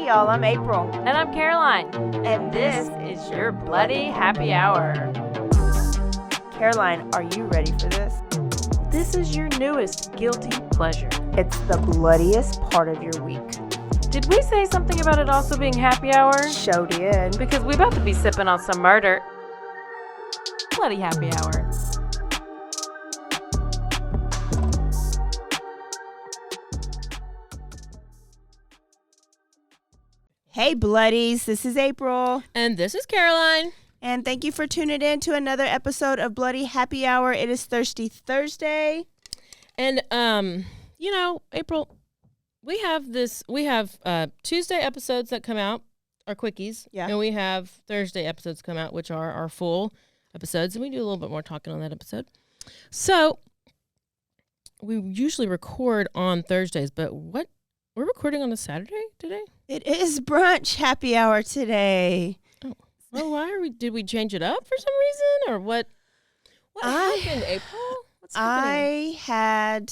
y'all. I'm April. And I'm Caroline. And this is your Bloody Happy Hour. Caroline, are you ready for this? This is your newest guilty pleasure. It's the bloodiest part of your week. Did we say something about it also being happy hour? Show did. Because we're about to be sipping on some murder. Bloody Happy Hour. Hey, bloodies. This is April. And this is Caroline. And thank you for tuning in to another episode of Bloody Happy Hour. It is Thirsty Thursday. And, April, we have Tuesday episodes that come out, our quickies. Yeah. And we have Thursday episodes come out, which are our full episodes. And we do a little bit more talking on that episode. So we usually record on Thursdays, but we're recording on a Saturday today? It is brunch happy hour today. Oh. Well, did we change it up for some reason or what? What happened, April? What's happening? I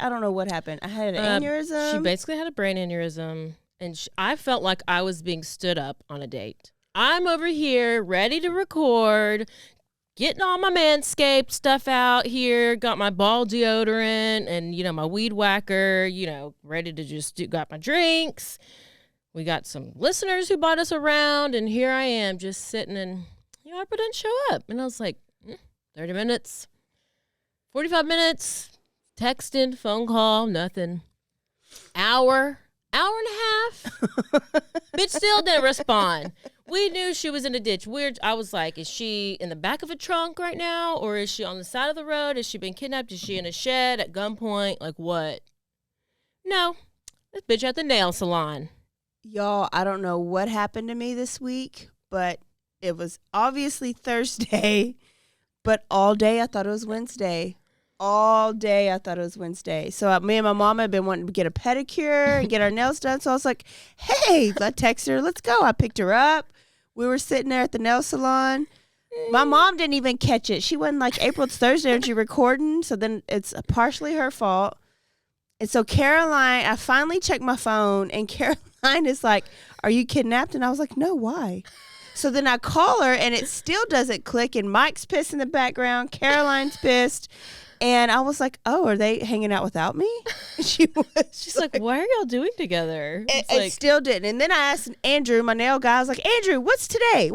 don't know what happened. I had an aneurysm. She basically had a brain aneurysm, and I felt like I was being stood up on a date. I'm over here ready to record, getting all my Manscaped stuff out here, got my ball deodorant and, my weed whacker, ready to just got my drinks. We got some listeners who bought us around, and here I am just sitting and, Harper didn't show up. And I was like, 30 minutes, 45 minutes, texting, phone call, nothing. Hour and a half. Bitch still didn't respond. We knew she was in a ditch. I was like, is she in the back of a trunk right now? Or is she on the side of the road? Has she been kidnapped? Is she in a shed at gunpoint? Like what? No. This bitch at the nail salon. Y'all, I don't know what happened to me this week, but it was obviously Thursday, but all day I thought it was Wednesday. All day I thought it was Wednesday. So me and my mom had been wanting to get a pedicure and get our nails done. So I was like, hey, I texted her, let's go. I picked her up. We were sitting there at the nail salon. My mom didn't even catch it. She wasn't like, April, it's Thursday, aren't you recording? So then it's partially her fault. And so Caroline, I finally checked my phone, and Caroline is like, are you kidnapped? And I was like, no, why? So then I call her, and it still doesn't click, and Mike's pissed in the background. Caroline's pissed. And I was like, oh, are they hanging out without me? She's like, what are y'all doing together? It still didn't. And then I asked Andrew, my nail guy, I was like, Andrew, what's today?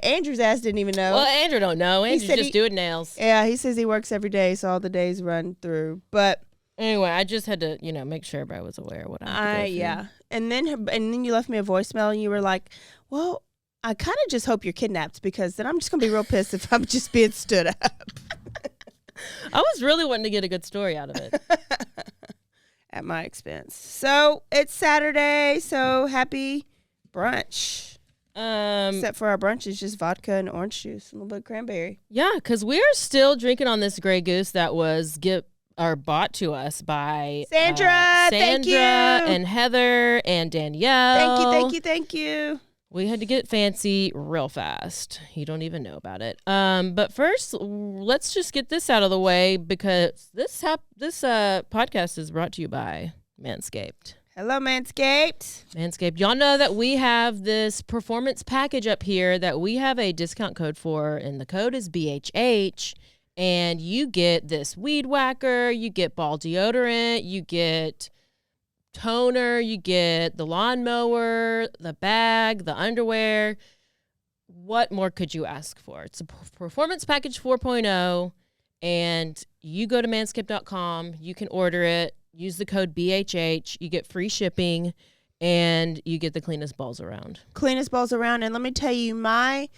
Andrew's ass didn't even know. Well, Andrew don't know. Andrew's just doing nails. Yeah, he says he works every day, so all the days run through. But anyway, I just had to, make sure everybody was aware of what I had to go through. Yeah. And then you left me a voicemail, and you were like, well, I kind of just hope you're kidnapped, because then I'm just going to be real pissed if I'm just being stood up. I was really wanting to get a good story out of it. At my expense. So it's Saturday, so happy brunch. Except for our brunch is just vodka and orange juice and a little bit of cranberry. Yeah, because we are still drinking on this Grey Goose that was bought to us by Sandra, thank you. And Heather and Danielle. Thank you. We had to get fancy real fast. You don't even know about it. But first, let's just get this out of the way, because this podcast is brought to you by Manscaped. Hello, Manscaped. Manscaped. Y'all know that we have this performance package up here that we have a discount code for, and the code is BHH. And you get this weed whacker, you get ball deodorant, you get toner, you get the lawnmower, the bag, the underwear. What more could you ask for? It's a performance package 4.0, and you go to manscaped.com, you can order it, use the code BHH, you get free shipping, and you get the cleanest balls around. And let me tell you,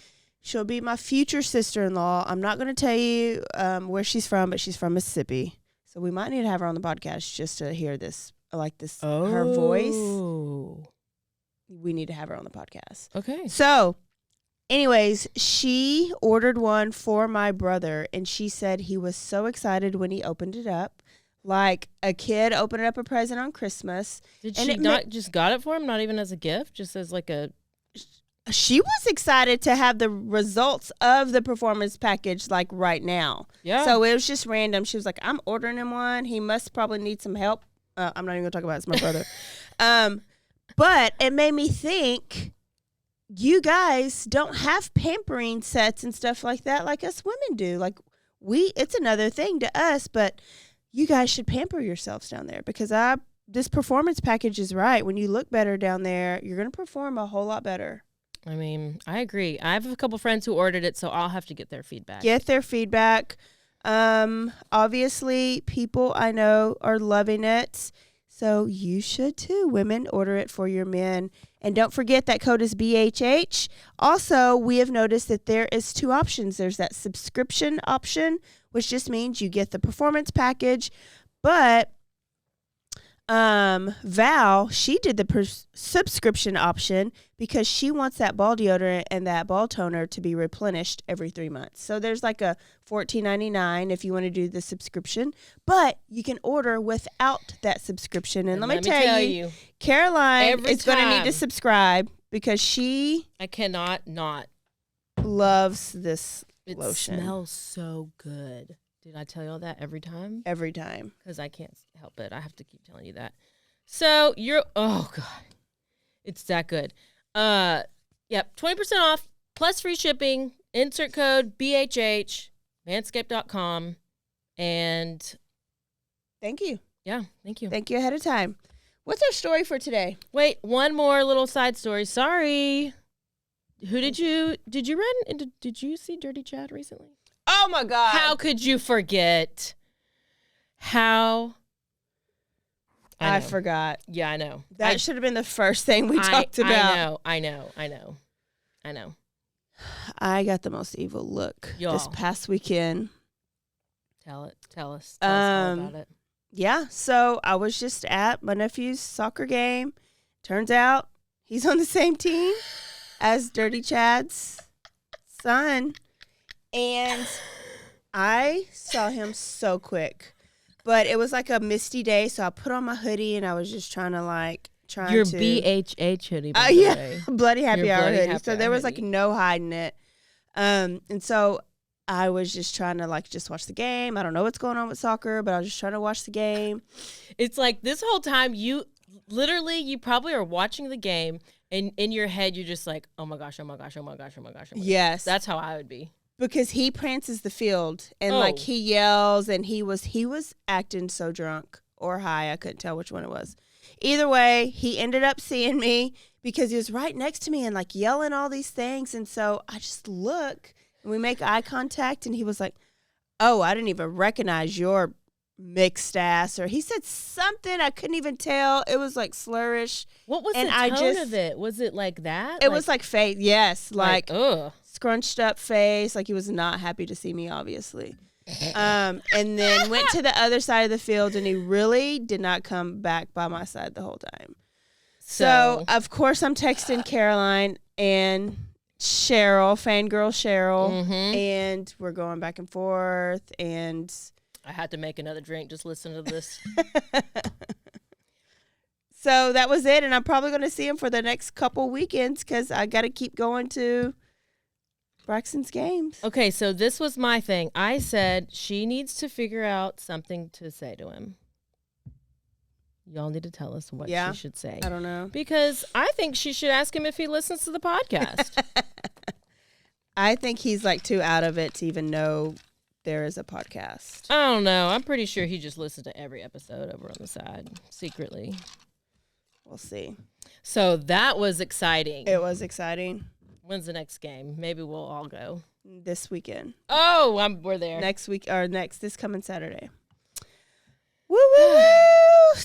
she'll be my future sister-in-law. I'm not going to tell you where she's from, but she's from Mississippi. So we might need to have her on the podcast just to hear this. Her voice. We need to have her on the podcast. Okay. So, anyways, she ordered one for my brother, and she said he was so excited when he opened it up, like a kid opening up a present on Christmas. Did she just got it for him, not even as a gift, just as like a... She was excited to have the results of the performance package like right now. Yeah. So it was just random. She was like, I'm ordering him one. He must probably need some help. I'm not even going to talk about it. It's my brother. But it made me think, you guys don't have pampering sets and stuff like that like us women do. Like it's another thing to us, but you guys should pamper yourselves down there, because this performance package is right. When you look better down there, you're going to perform a whole lot better. I mean, I agree. I have a couple friends who ordered it, so I'll have to get their feedback. Obviously, people I know are loving it, so you should too. Women, order it for your men. And don't forget that code is BHH. Also, we have noticed that there is 2 options. There's that subscription option, which just means you get the performance package, but Val, she did the subscription option because she wants that ball deodorant and that ball toner to be replenished every 3 months. So there's like a $14.99 if you want to do the subscription, but you can order without that subscription. And let me tell you, Caroline is going to need to subscribe because I cannot not loves this lotion. It smells so good. Did I tell you all that every time? Every time. Because I can't help it. I have to keep telling you that. So oh God, it's that good. Yep, 20% off plus free shipping. Insert code BHH, manscaped.com. And thank you. Yeah, thank you. Thank you ahead of time. What's our story for today? Wait, one more little side story. Sorry. Did you see Dirty Chad recently? Oh my God. How could you forget? I forgot. Yeah, I know. That should have been the first thing we talked about. I know. I got the most evil look this past weekend. Tell us. Tell us all about it. Yeah, so I was just at my nephew's soccer game. Turns out he's on the same team as Dirty Chad's son. And I saw him so quick. But it was like a misty day, so I put on my hoodie and I was just trying to Your BHH hoodie, by the way. Bloody Happy Hour hoodie. So there was like no hiding it. And so I was just trying to just watch the game. I don't know what's going on with soccer, but I was just trying to watch the game. It's like this whole time you probably are watching the game and in your head you're just like, oh my gosh, oh my gosh, oh my gosh, oh my gosh. Oh my yes. Gosh. That's how I would be. Because he prances the field and he yells and he was acting so drunk or high. I couldn't tell which one it was. Either way, he ended up seeing me because he was right next to me and yelling all these things. And so I just look and we make eye contact and he was like, oh, I didn't even recognize your mixed ass. Or he said something I couldn't even tell. It was slurish. What was the tone of it? Was it like that? It was fake. Yes. Ugh. Scrunched up face, he was not happy to see me, obviously. And then went to the other side of the field, and he really did not come back by my side the whole time. So of course, I'm texting Caroline and Cheryl, fangirl Cheryl, and we're going back and forth, and I had to make another drink just listen to this. So that was it, and I'm probably going to see him for the next couple weekends because I got to keep going to Braxton's games. Okay, so this was my thing. I said she needs to figure out something to say to him. Y'all need to tell us what she should say. I don't know. Because I think she should ask him if he listens to the podcast. I think he's too out of it to even know there is a podcast. I don't know. I'm pretty sure he just listens to every episode over on the side, secretly. We'll see. So that was exciting. It was exciting. When's the next game? Maybe we'll all go. This weekend. Oh, we're there. This coming Saturday. Woo woo!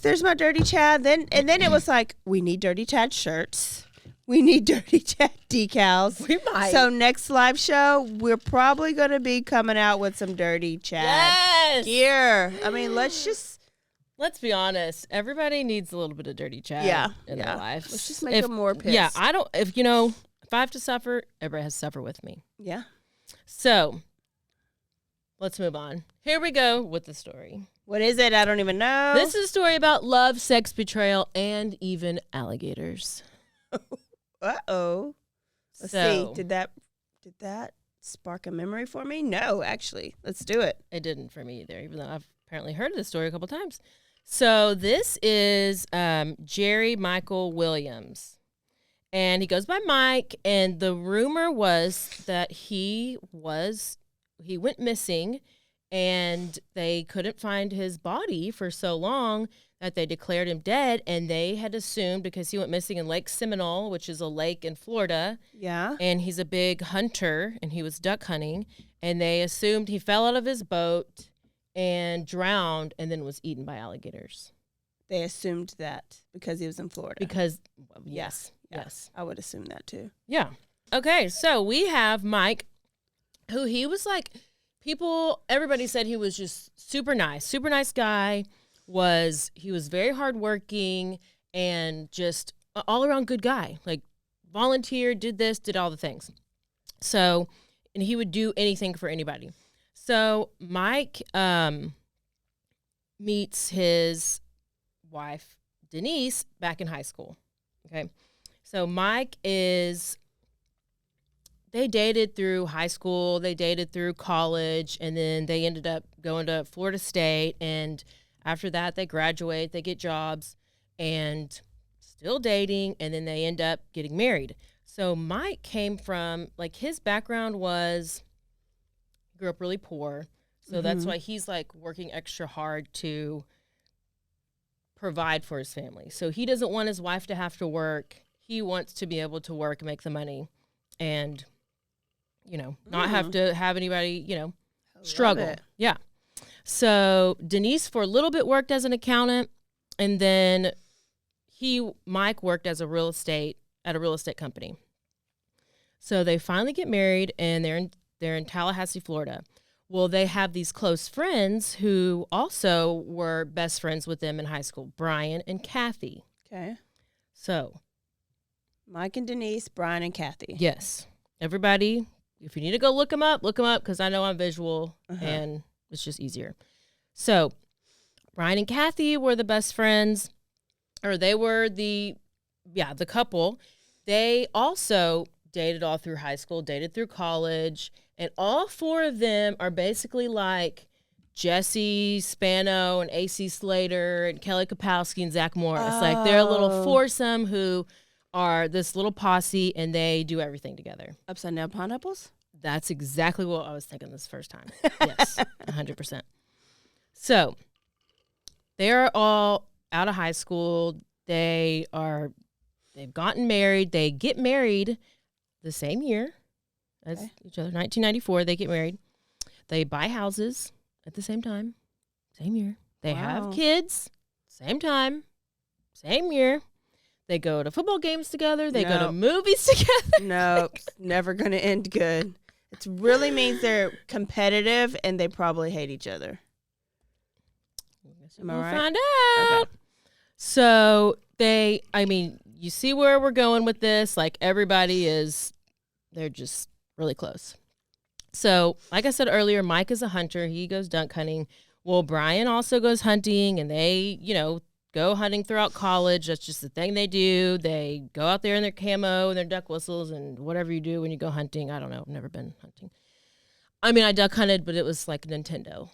There's my Dirty Chad. Then it was we need Dirty Chad shirts. We need Dirty Chad decals. We might. So next live show, we're probably going to be coming out with some Dirty Chad gear. I mean, let's be honest. Everybody needs a little bit of Dirty Chad in their life. Let's just make them more pissed. Yeah, if I have to suffer, everybody has to suffer with me. Yeah. So, let's move on. Here we go with the story. What is it? I don't even know. This is a story about love, sex, betrayal, and even alligators. Uh-oh. Let's see. Did that spark a memory for me? No, actually. Let's do it. It didn't for me either, even though I've apparently heard of this story a couple times. So this is Jerry Michael Williams. And he goes by Mike. And the rumor was that he went missing and they couldn't find his body for so long that they declared him dead. And they had assumed, because he went missing in Lake Seminole, which is a lake in Florida. Yeah. And he's a big hunter and he was duck hunting. And they assumed he fell out of his boat and drowned and then was eaten by alligators. They assumed that because he was in Florida. Yes. I would assume that too. Yeah. Okay, so we have Mike, who he was like, everybody said he was just super nice guy. He was very hardworking and just an all-around good guy. Like, volunteered, did this, did all the things. So, and he would do anything for anybody. So Mike meets his wife, Denise, back in high school. Okay. So they dated through high school, they dated through college, and then they ended up going to Florida State. And after that, they graduate, they get jobs, and still dating, and then they end up getting married. So Mike came from, like, his background was, grew up really poor. So that's why he's like working extra hard to provide for his family. So he doesn't want his wife to have to work. He wants to be able to work and make the money and, not have to have anybody, struggle. Yeah. So Denise for a little bit worked as an accountant, and then Mike worked as at a real estate company. So they finally get married, and they're in Tallahassee, Florida. Well, they have these close friends who also were best friends with them in high school, Brian and Kathy. Okay. So Mike and Denise, Brian and Kathy. Yes. Everybody, if you need to go look them up, because I know I'm visual and it's just easier. So Brian and Kathy were the best friends, or they were the couple. They also dated all through high school, dated through college, and all four of them are basically like Jesse Spano and AC Slater and Kelly Kapowski and Zach Morris. Oh. Like, they're a little foursome who are this little posse, and they do everything together. Upside down pineapples? That's exactly what I was thinking this first time. Yes, 100%. So they're all out of high school. They've gotten married. They get married the same year as each other, 1994. They get married. They buy houses at the same time, same year. They have kids, same time, same year. They go to football games together. They go to movies together. Nope, never going to end good. It really means they're competitive and they probably hate each other. We'll find out. Okay. So you see where we're going with this. Like, they're just really close. So, like I said earlier, Mike is a hunter. He goes duck hunting. Well, Brian also goes hunting, and they, go hunting throughout college. That's just the thing they do. They go out there in their camo and their duck whistles and whatever you do when you go hunting. I don't know. I've never been hunting. I duck hunted, but it was like Nintendo.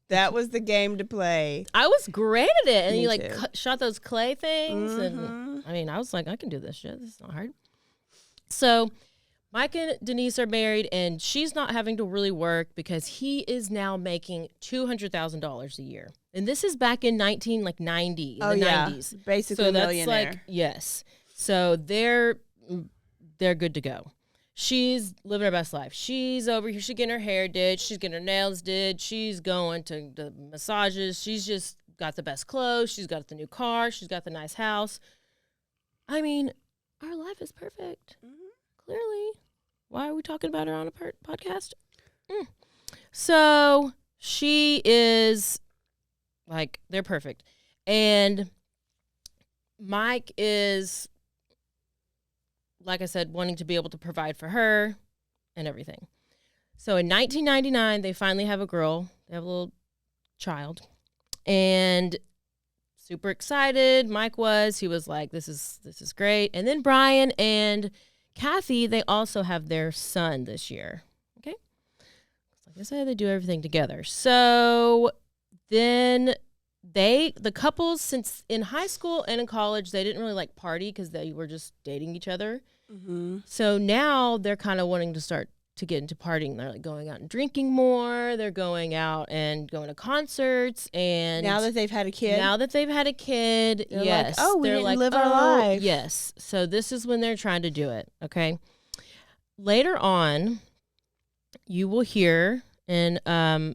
That was the game to play. I was great at it. And you shot those clay things. And I was like, I can do this shit. This is not hard. So Mike and Denise are married, and she's not having to really work because he is now making $200,000 a year. And this is back in 1990, the 90s. Basically so millionaire. That's yes. So they're good to go. She's living her best life. She's over here. She's getting her hair did. She's getting her nails did. She's going to the massages. She's just got the best clothes. She's got the new car. She's got the nice house. Our life is perfect. Clearly. Why are we talking about her on a podcast? So she is they're perfect. And Mike is, like I said, wanting to be able to provide for her and everything. So in 1999, they finally have a girl. They have a little child. And super excited. Mike was. He was like, this is great. And then Brian and Kathy, they also have their son this year. Okay? Like I said, they do everything together. So then the couples, since in high school and in college, they didn't really like party because they were just dating each other. Mm-hmm. So now they're kind of wanting to start to get into partying. They're like going out and drinking more. They're going out and going to concerts. And now that they've had a kid, they're yes. like, we they're didn't like, live our life. Yes. So this is when they're trying to do it. Okay. Later on, you will hear in a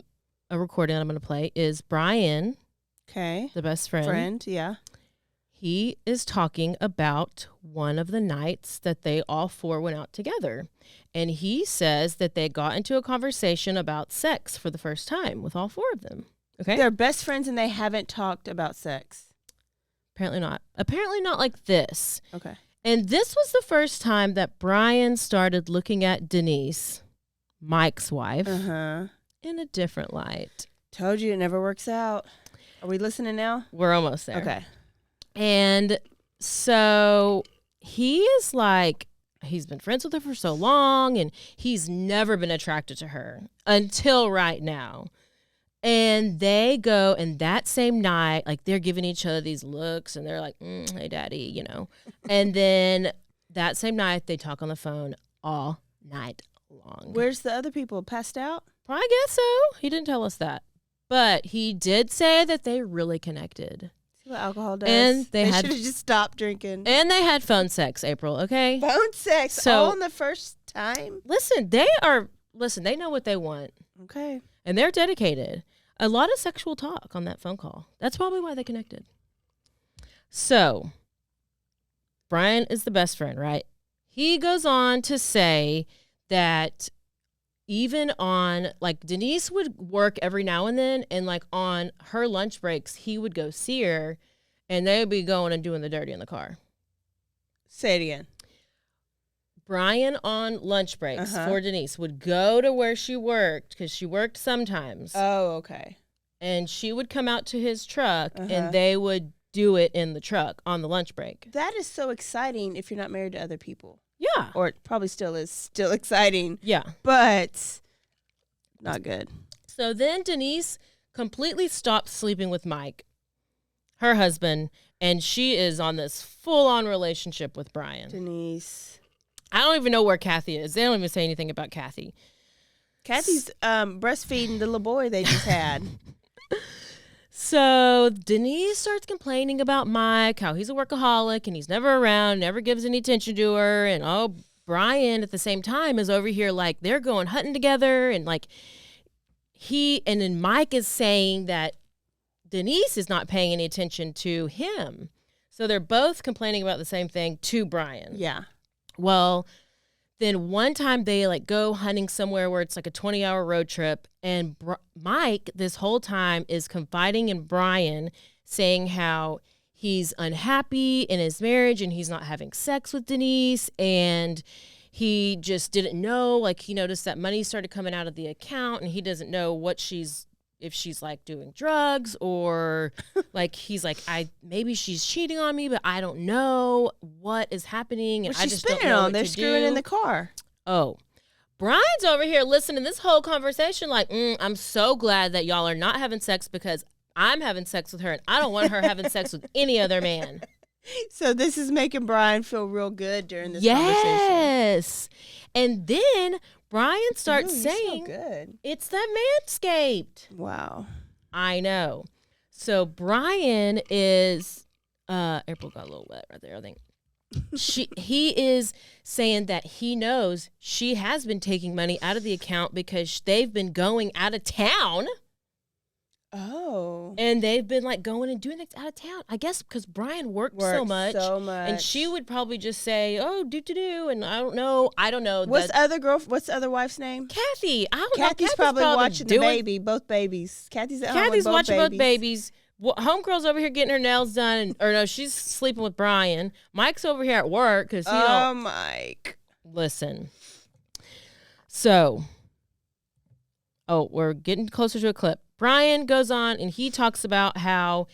recording that I'm going to play is Brian. Okay. The best friend. Yeah. He is talking about one of the nights that they all four went out together. And he says that they got into a conversation about sex for the first time with all four of them. Okay. They're best friends and they haven't talked about sex. Apparently not. Apparently not like this. Okay. And this was the first time that Brian started looking at Denise, Mike's wife, in a different light. Told you it never works out. Are we listening now? We're almost there. Okay. And so he is like, he's been friends with her for so long and he's never been attracted to her until right now. And they go, and that same night, like they're giving each other these looks and they're like, hey, daddy, you know. And then that same night, they talk on the phone all night long. Where's the other people? Passed out? I guess so. He didn't tell us that. But he did say that they really connected. See what alcohol does? And they should have just stopped drinking. And they had phone sex, April, okay? Phone sex? So, all in the first time? Listen, they know what they want. Okay. And they're dedicated. A lot of sexual talk on that phone call. That's probably why they connected. So, Brian is the best friend, right? He goes on to say that even on, like, Denise would work every now and then, and, like, on her lunch breaks, he would go see her, and they would be going and doing the dirty in the car. Say it again. Brian on lunch breaks for Denise would go to where she worked, because she worked sometimes. Oh, okay. And she would come out to his truck, and they would do it in the truck on the lunch break. That is so exciting if you're not married to other people. Yeah. Or it probably still is exciting. Yeah. But not good. So then Denise completely stopped sleeping with Mike, her husband, and she is on this full-on relationship with Brian. Denise. I don't even know where Kathy is. They don't even say anything about Kathy. Kathy's breastfeeding the little boy they just had. So Denise starts complaining about Mike, how he's a workaholic and he's never around, never gives any attention to her. And Brian at the same time is over here like they're going hunting together. And like and then Mike is saying that Denise is not paying any attention to him. So they're both complaining about the same thing to Brian. Yeah. Well, then one time they like go hunting somewhere where it's like a 20-hour road trip, and Mike this whole time is confiding in Brian, saying how he's unhappy in his marriage and he's not having sex with Denise, and he just didn't know, like he noticed that money started coming out of the account and he doesn't know if she's like doing drugs or like he's like maybe she's cheating on me, but I don't know what is happening and I just don't know what They're to screwing do. in the car. Oh, Brian's over here listening to this whole conversation like, I'm so glad that y'all are not having sex because I'm having sex with her and I don't want her having sex with any other man. So this is making Brian feel real good during this conversation. Yes. And then Brian starts saying, so good. It's that Manscaped. Wow. I know. So Brian is, April got a little wet right there, I think. He is saying that he knows she has been taking money out of the account because they've been going out of town. Oh. And they've been like going and doing things out of town. I guess because Brian worked so much. And she would probably just say, oh, do. And I don't know. What's the other wife's name? Kathy. I don't know. Kathy's probably watching the baby, both babies. Kathy's at home with watching both babies. Homegirl's over here getting her nails done. Or no, she's sleeping with Brian. Mike's over here at work because he don't. Mike. Listen. So. Oh, we're getting closer to a clip. Brian goes on and he talks about how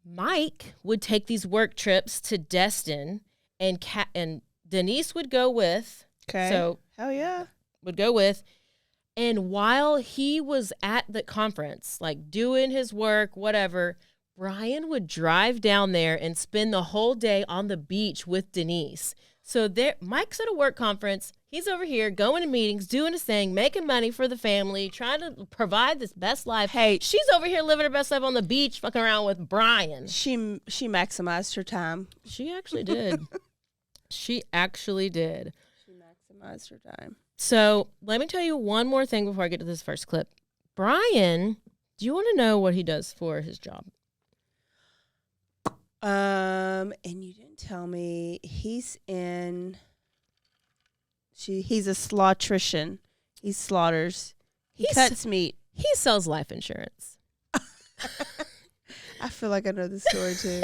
Mike would take these work trips to Destin and Denise would go with. Okay. So hell yeah. Would go with. And while he was at the conference, like doing his work, whatever, Brian would drive down there and spend the whole day on the beach with Denise. So there, Mike's at a work conference. He's over here going to meetings, doing his thing, making money for the family, trying to provide this best life. Hey, she's over here living her best life on the beach, fucking around with Brian. She maximized her time. She actually did. She actually did. She maximized her time. So let me tell you one more thing before I get to this first clip. Brian, do you want to know what he does for his job? And you didn't tell me he's a slaughtrician. He slaughters. He cuts meat. He sells life insurance. I feel like I know the story too.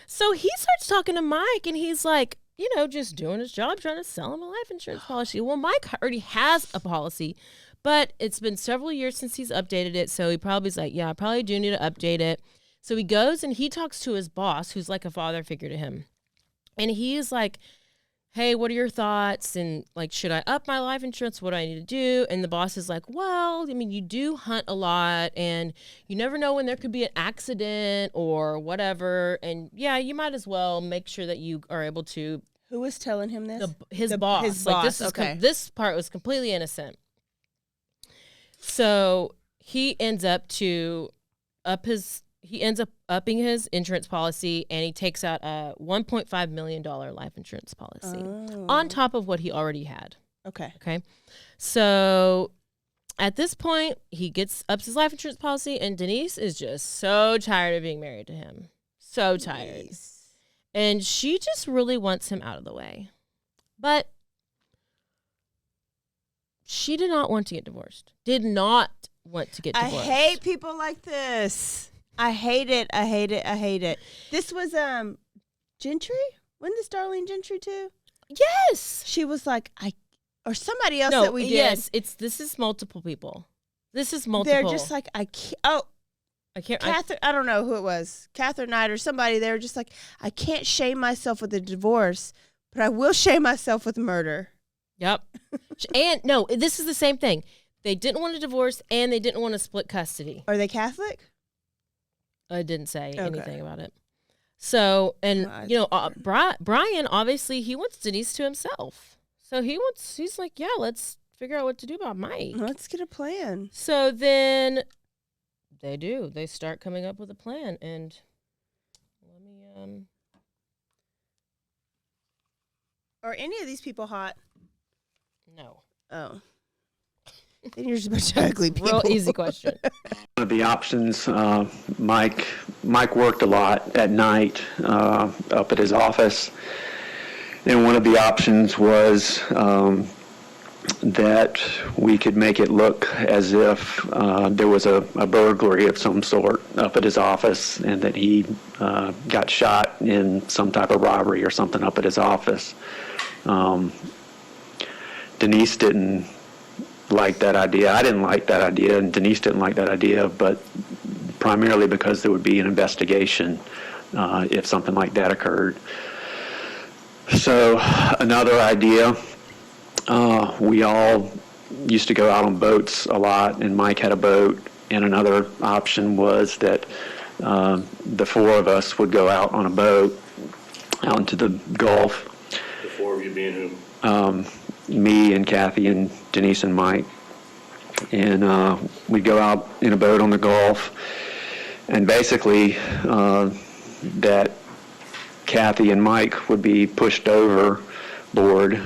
So he starts talking to Mike, and he's like, you know, just doing his job, trying to sell him a life insurance policy. Well, Mike already has a policy, but it's been several years since he's updated it. So he probably's like, yeah, I probably do need to update it. So he goes and he talks to his boss, who's like a father figure to him. And he is like, hey, what are your thoughts? And like, should I up my life insurance? What do I need to do? And the boss is like, well, I mean, you do hunt a lot and you never know when there could be an accident or whatever. And yeah, you might as well make sure that you are able to. Who was telling him this? His boss. His like, boss. This part was completely innocent. So he ends up upping his insurance policy, and he takes out a $1.5 million life insurance policy on top of what he already had. Okay. So at this point, he ups his life insurance policy, and Denise is just so tired of being married to him. So tired. Nice. And she just really wants him out of the way. But she did not want to get divorced. Did not want to get divorced. I hate people like this. I hate it. I hate it. I hate it. This was Gentry? Wasn't this Darlene Gentry too? Yes. She was like, or somebody else that we did. Yes, this is multiple people. This is multiple. They're just like, I can't. Catherine, I don't know who it was. Catherine Knight or somebody. They were just like, I can't shame myself with a divorce, but I will shame myself with murder. Yep. And no, this is the same thing. They didn't want a divorce and they didn't want to split custody. Are they Catholic? I didn't say anything about it. So, and you know, Brian, obviously he wants Denise to himself. So he's like, yeah, let's figure out what to do about Mike. Let's get a plan. So then they start coming up with a plan. And let me, Are any of these people hot? No. Oh. Then you're just a bunch of ugly people. Real easy question. One of the options, Mike worked a lot at night up at his office, and one of the options was that we could make it look as if there was a burglary of some sort up at his office, and that he got shot in some type of robbery or something up at his office. Denise didn't like that idea. I didn't like that idea, and Denise didn't like that idea, but primarily because there would be an investigation if something like that occurred. So another idea, we all used to go out on boats a lot, and Mike had a boat, and another option was that the four of us would go out on a boat out into the Gulf. The four of you being who? Me and Kathy and Denise and Mike. And we'd go out in a boat on the Gulf, and basically that Kathy and Mike would be pushed overboard,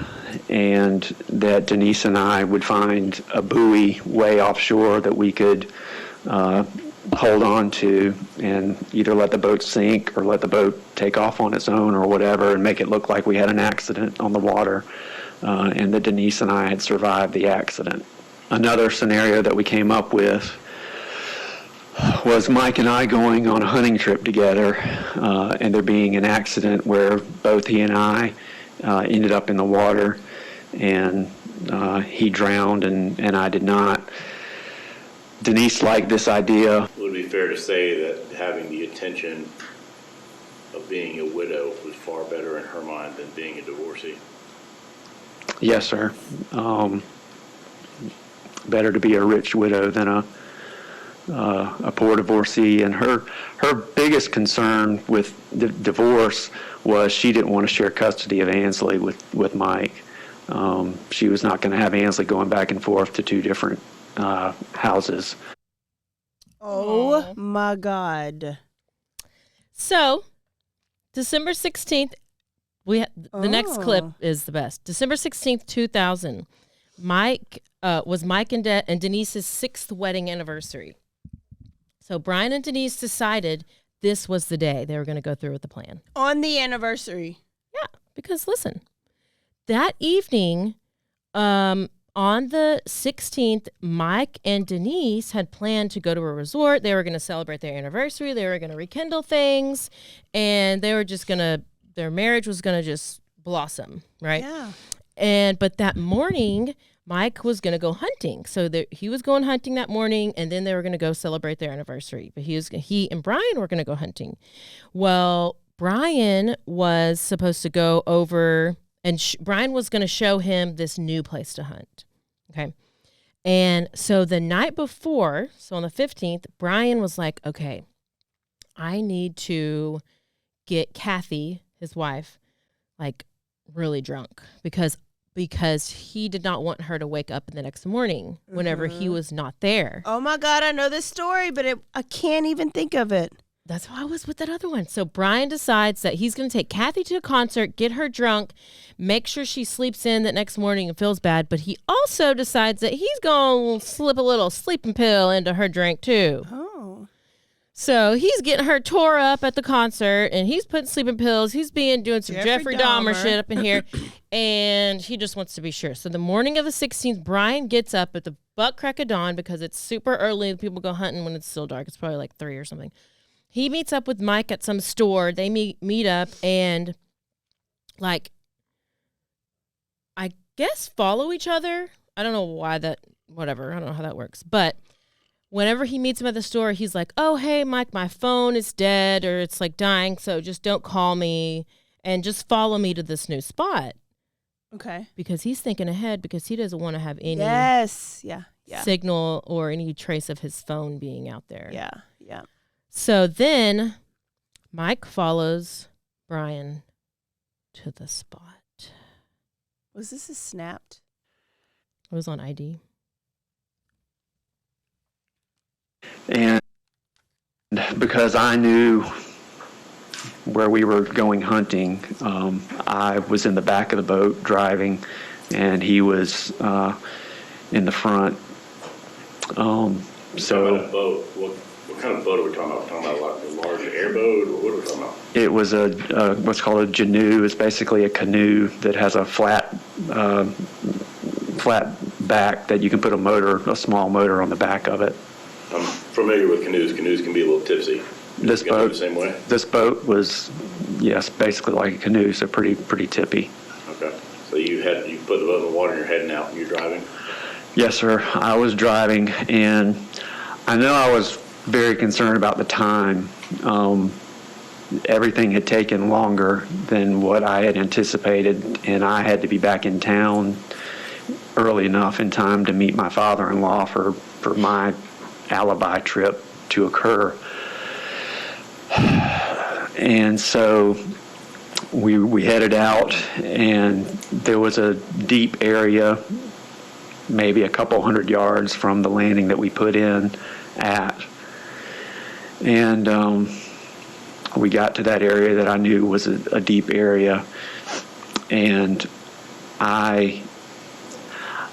and that Denise and I would find a buoy way offshore that we could hold on to and either let the boat sink or let the boat take off on its own or whatever, and make it look like we had an accident on the water. And that Denise and I had survived the accident. Another scenario that we came up with was Mike and I going on a hunting trip together, and there being an accident where both he and I ended up in the water, and he drowned and I did not. Denise liked this idea. Would it be fair to say that having the attention of being a widow was far better in her mind than being a divorcee? Yes, sir. better to be a rich widow than a poor divorcee. And her biggest concern with the divorce was she didn't want to share custody of Ansley with Mike. She was not going to have Ansley going back and forth to two different houses. Oh my God. So, December 16th, the next clip is the best. December 16th, 2000. Mike and Denise's 6th wedding anniversary. So Brian and Denise decided this was the day they were going to go through with the plan. On the anniversary. Yeah, because listen, that evening, on the 16th, Mike and Denise had planned to go to a resort. They were going to celebrate their anniversary. They were going to rekindle things, and they were just going to, their marriage was going to just blossom, right? Yeah. But that morning, Mike was going to go hunting. So he was going hunting that morning, and then they were going to go celebrate their anniversary. But he and Brian were going to go hunting. Well, Brian was supposed to go over, and Brian was going to show him this new place to hunt. Okay. And so the night before, so on the 15th, Brian was like, okay, I need to get Kathy, his wife, like really drunk because he did not want her to wake up the next morning whenever he was not there. Oh my God, I know this story, but I can't even think of it. That's why I was with that other one. So Brian decides that he's going to take Kathy to a concert, get her drunk, make sure she sleeps in that next morning and feels bad. But he also decides that he's going to slip a little sleeping pill into her drink too. Oh. So he's getting her tore up at the concert, and he's putting sleeping pills. He's doing some Jeffrey Dahmer shit up in here, and he just wants to be sure. So the morning of the 16th, Brian gets up at the butt crack of dawn because it's super early. People go hunting when it's still dark. It's probably like 3 or something. He meets up with Mike at some store. They meet up and, like, I guess follow each other. I don't know why whatever. I don't know how that works, but whenever he meets him at the store, he's like, oh, hey, Mike, my phone is dead or it's like dying, so just don't call me and just follow me to this new spot. Okay. Because he's thinking ahead because he doesn't want to have any signal or any trace of his phone being out there. Yeah. So then Mike follows Brian to the spot. Was this a snapped? It was on ID. And because I knew where we were going hunting, I was in the back of the boat driving, and he was in the front. So about a boat. What kind of boat are we talking about? We're talking about like a large airboat, or what are we talking about? It was what's called a canoe. It's basically a canoe that has a flat back that you can put a small motor on the back of it. I'm familiar with canoes. Canoes can be a little tipsy. This boat, the same way? This boat was, yes, basically like a canoe, so pretty tippy. Okay. So you put the boat in the water and you're heading out and you're driving? Yes, sir. I was driving, and I know I was very concerned about the time. Everything had taken longer than what I had anticipated, and I had to be back in town early enough in time to meet my father-in-law for my alibi trip to occur. And so we headed out, and there was a deep area, maybe a couple hundred yards from the landing that we put in at. And we got to that area that I knew was a deep area, and I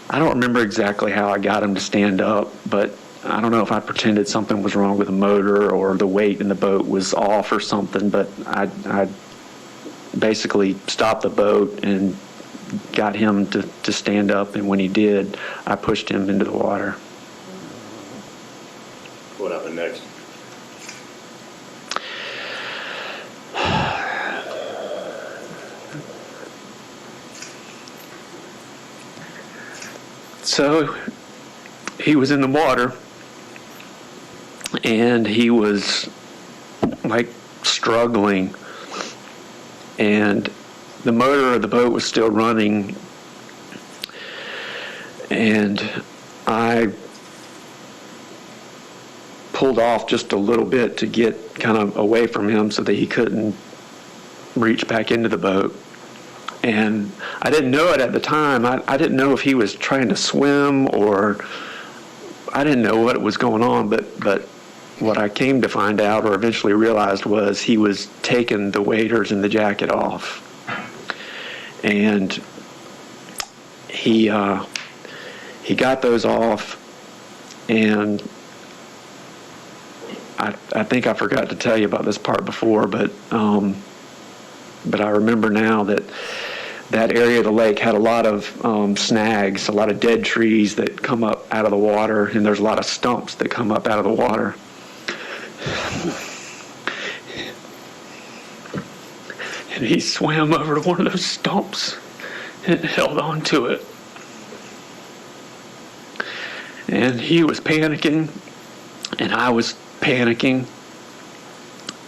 don't remember exactly how I got him to stand up, but I don't know if I pretended something was wrong with the motor or the weight in the boat was off or something, but I basically stopped the boat and got him to stand up, and when he did, I pushed him into the water. What happened next? So he was in the water, and he was like struggling, and the motor of the boat was still running, and I pulled off just a little bit to get kind of away from him so that he couldn't reach back into the boat. And I didn't know it at the time. I didn't know if he was trying to swim, or I didn't know what was going on, but what I came to find out, or eventually realized, was he was taking the waders and the jacket off. And he got those off, and I think I forgot to tell you about this part before, but I remember now that area of the lake had a lot of snags, a lot of dead trees that come up out of the water, and there's a lot of stumps that come up out of the water. And he swam over to one of those stumps and held on to it. And he was panicking, and I was panicking,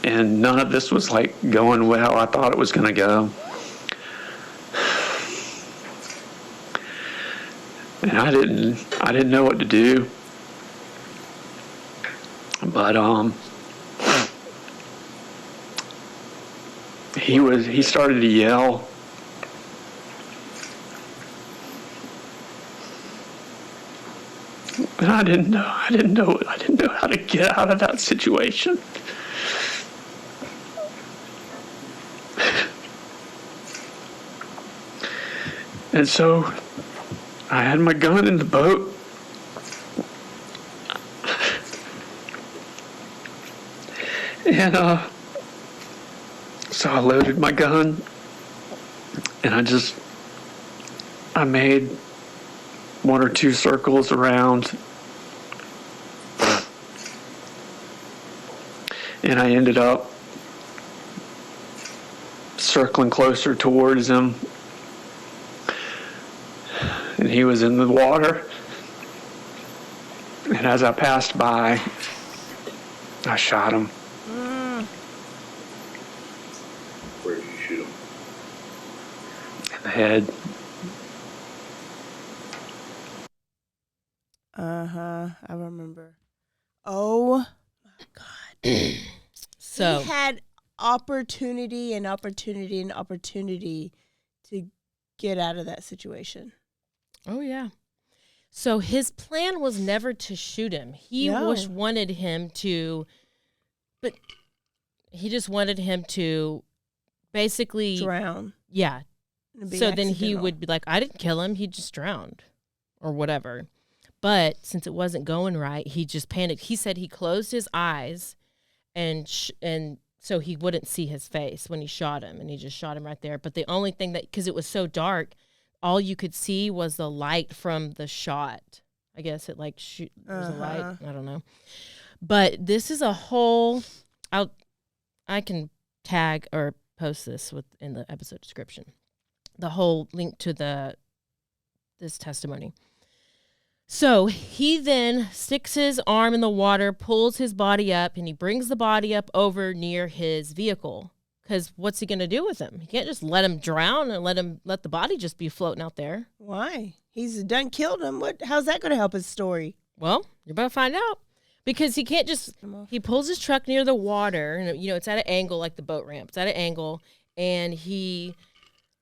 and none of this was like going well. I thought it was going to go. And I didn't know what to do. But he started to yell. And I didn't know how to get out of that situation. And so I had my gun in the boat. And so I loaded my gun, and I made 1 or 2 circles around, and I ended up circling closer towards him, and he was in the water. And as I passed by, I shot him. Where did you shoot him? In the head. I remember. Oh my God. So he had opportunity to get out of that situation. Oh, yeah. So his plan was never to shoot him. He wanted him to, but he just wanted him to basically drown. Yeah. So then he would be like, I didn't kill him. He just drowned or whatever. But since it wasn't going right, he just panicked. He said he closed his eyes and so he wouldn't see his face when he shot him, and he just shot him right there. But the only thing because it was so dark, all you could see was the light from the shot. I guess it was a light. I don't know. But this is a whole, I can tag or post this in the episode description, the whole link to this testimony. So he then sticks his arm in the water, pulls his body up, and he brings the body up over near his vehicle. Because what's he going to do with him? He can't just let him drown and let the body just be floating out there. Why? He's done killed him. How's that going to help his story? Well, you're about to find out. Because he can't just, he pulls his truck near the water, and it's at an angle like the boat ramp. It's at an angle, and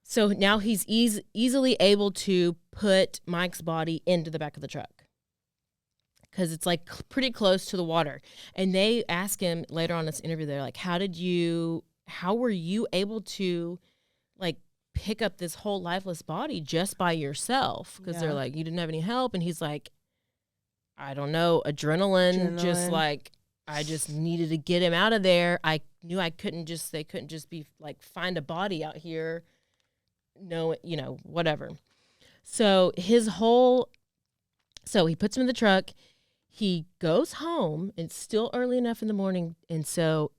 so now he's easily able to put Mike's body into the back of the truck because it's like pretty close to the water. And they ask him later on in this interview, they're like, how were you able to like pick up this whole lifeless body just by yourself? Because they're like, you didn't have any help. And he's like, I don't know, adrenaline. Just like, I just needed to get him out of there. I knew they couldn't just be like, find a body out here. No, whatever. So he puts him in the truck. He goes home. It's still early enough in the morning. And so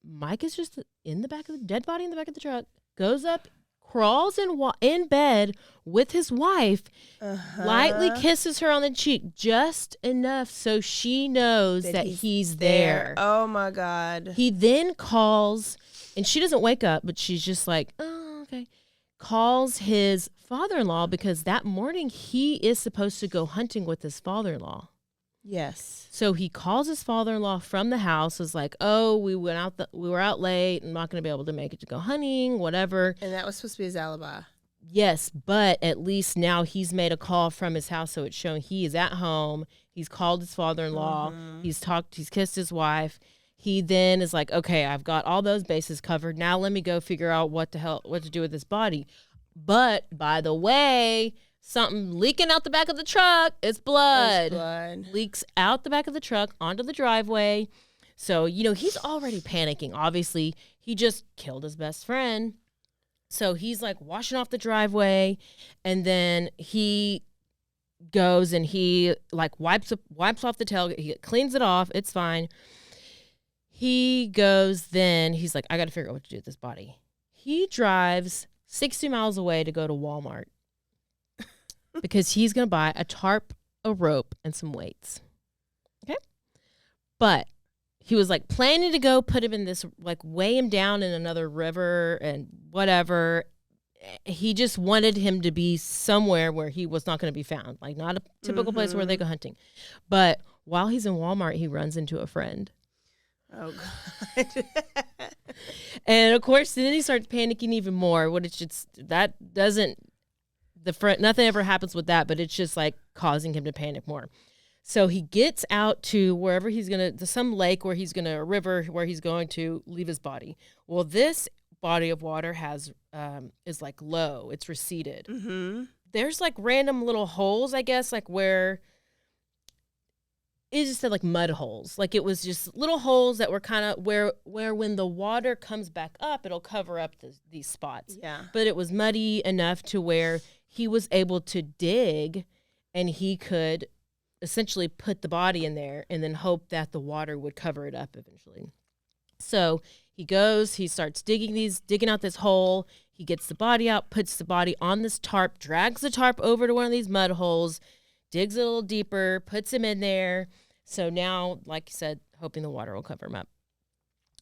Mike is just in the back of the dead body in the back of the truck, goes up, crawls in bed with his wife, lightly kisses her on the cheek just enough so she knows that he's there. Oh my God. He then calls, and she doesn't wake up, but she's just like, oh, okay. calls his father-in-law because that morning he is supposed to go hunting with his father-in-law. Yes. So he calls his father-in-law from the house, was like, oh, we were out late. I'm not going to be able to make it to go hunting, whatever. And that was supposed to be his alibi. Yes, but at least now he's made a call from his house, so it's showing he is at home. He's called his father-in-law. He's kissed his wife. He then is like, okay, I've got all those bases covered. Now let me go figure out what to do with this body. But by the way, something leaking out the back of the truck. It's blood. Leaks out the back of the truck onto the driveway. So, he's already panicking. Obviously, he just killed his best friend. So he's like washing off the driveway, and then he goes and he like wipes off the tailgate. He cleans it off. It's fine. He goes, then he's like, I got to figure out what to do with this body. He drives 60 miles away to go to Walmart because he's going to buy a tarp, a rope, and some weights. Okay? But he was like planning to go put him in this, like weigh him down in another river and whatever. He just wanted him to be somewhere where he was not going to be found, like not a typical place where they go hunting. But while he's in Walmart, he runs into a friend. Oh, God. And of course, then he starts panicking even more. Nothing ever happens with that, but it's just like causing him to panic more. So he gets out to wherever some lake where he's a river where he's going to leave his body. Well, this body of water is like low. It's receded. Mm-hmm. There's like random little holes, I guess, like where it just said like mud holes. Like it was just little holes that were kind of where when the water comes back up, it'll cover up these spots. Yeah. But it was muddy enough to where he was able to dig and he could essentially put the body in there and then hope that the water would cover it up eventually. So he goes, he starts digging out this hole. He gets the body out, puts the body on this tarp, drags the tarp over to one of these mud holes, digs a little deeper, puts him in there. So now, like you said, hoping the water will cover him up.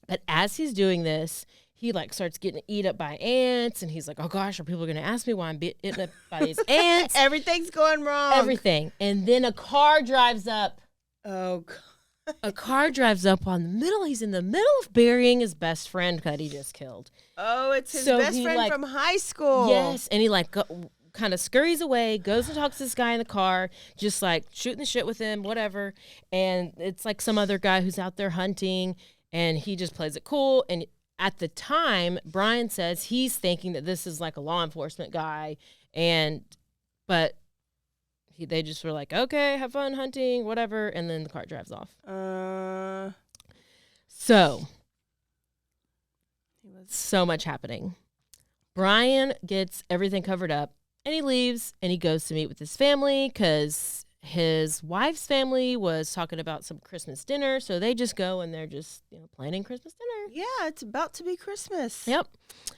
But as he's doing this, he like starts getting eaten up by ants, and he's like, "Oh gosh, are people going to ask me why I'm eaten up by these ants?" Everything's going wrong. Everything. And then a car drives up. Oh, God. A car drives up on the middle. He's in the middle of burying his best friend that he just killed. Oh, it's his best friend from high school. Yes, and he like kind of scurries away, goes and talks to this guy in the car, just like shooting the shit with him, whatever. And it's like some other guy who's out there hunting, and he just plays it cool. And at the time, Brian says he's thinking that this is like a law enforcement guy, but they just were like, okay, have fun hunting, whatever, and then the car drives off. So much happening. Brian gets everything covered up, and he leaves, and he goes to meet with his family because his wife's family was talking about some Christmas dinner, so they just go, and they're just planning Christmas dinner. Yeah, it's about to be Christmas. Yep.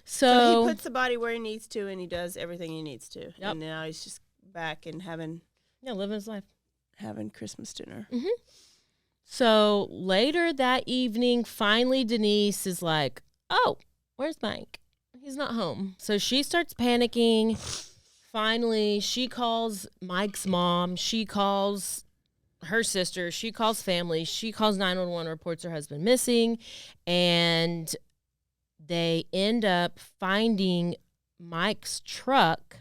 So he puts the body where he needs to, and he does everything he needs to. Yep. And now he's just back and living his life. Having Christmas dinner. Mm-hmm. So later that evening, finally Denise is like, oh, where's Mike? He's not home. So she starts panicking. Finally, she calls Mike's mom. She calls her sister. She calls family. She calls 911, reports her husband missing. And they end up finding Mike's truck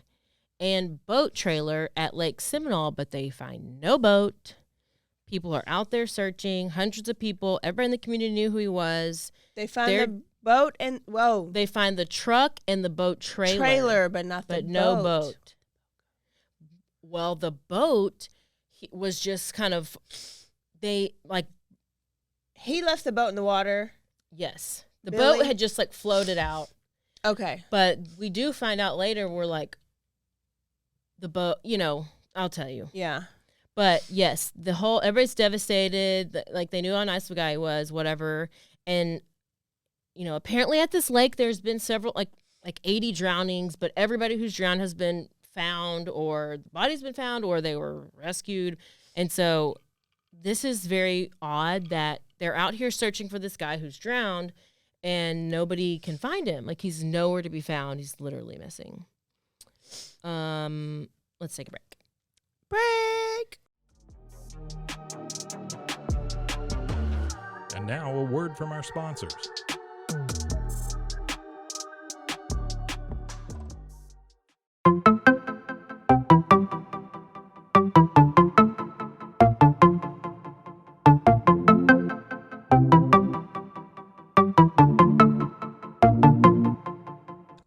and boat trailer at Lake Seminole, but they find no boat. People are out there searching, hundreds of people. Everybody in the community knew who he was. They find the boat and, they find the truck and the boat trailer. But not the boat. But no boat. Well, the boat was just kind of, he left the boat in the water. Yes. The Billy? boat had just like floated out. Okay. But we do find out later, we're like, the boat, I'll tell you. Yeah. But yes, everybody's devastated. Like they knew how nice the guy was, whatever. And, apparently at this lake, there's been several, like 80 drownings, but everybody who's drowned has been found, or the body's been found, or they were rescued. And so this is very odd that they're out here searching for this guy who's drowned, and nobody can find him. Like, he's nowhere to be found. He's literally missing. Let's take a break. Break. And now a word from our sponsors.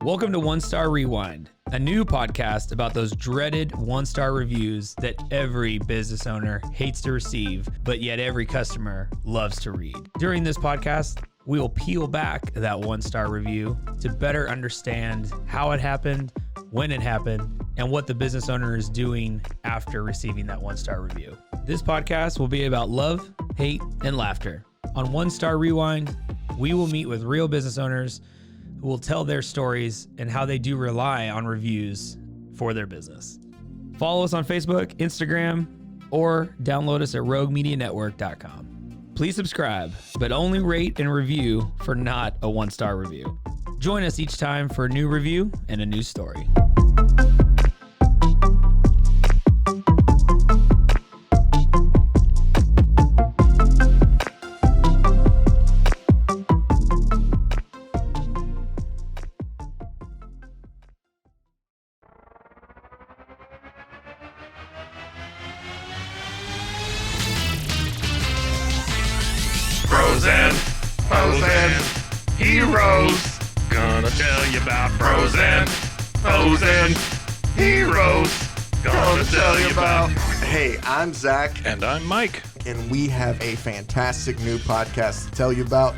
Welcome to One Star Rewind, a new podcast about those dreaded one-star reviews that every business owner hates to receive, but yet every customer loves to read. During this podcast, we will peel back that one-star review to better understand how it happened, when it happened, and what the business owner is doing after receiving that one-star review. This podcast will be about love, hate, and laughter. On One Star Rewind, we will meet with real business owners who will tell their stories and how they do rely on reviews for their business. Follow us on Facebook, Instagram, or download us at roguemedianetwork.com. Please subscribe, but only rate and review for not a one-star review. Join us each time for a new review and a new story. Heroes. Gonna tell you about pros and heroes. Gonna tell you about. Hey, I'm Zach. And I'm Mike. And we have a fantastic new podcast to tell you about.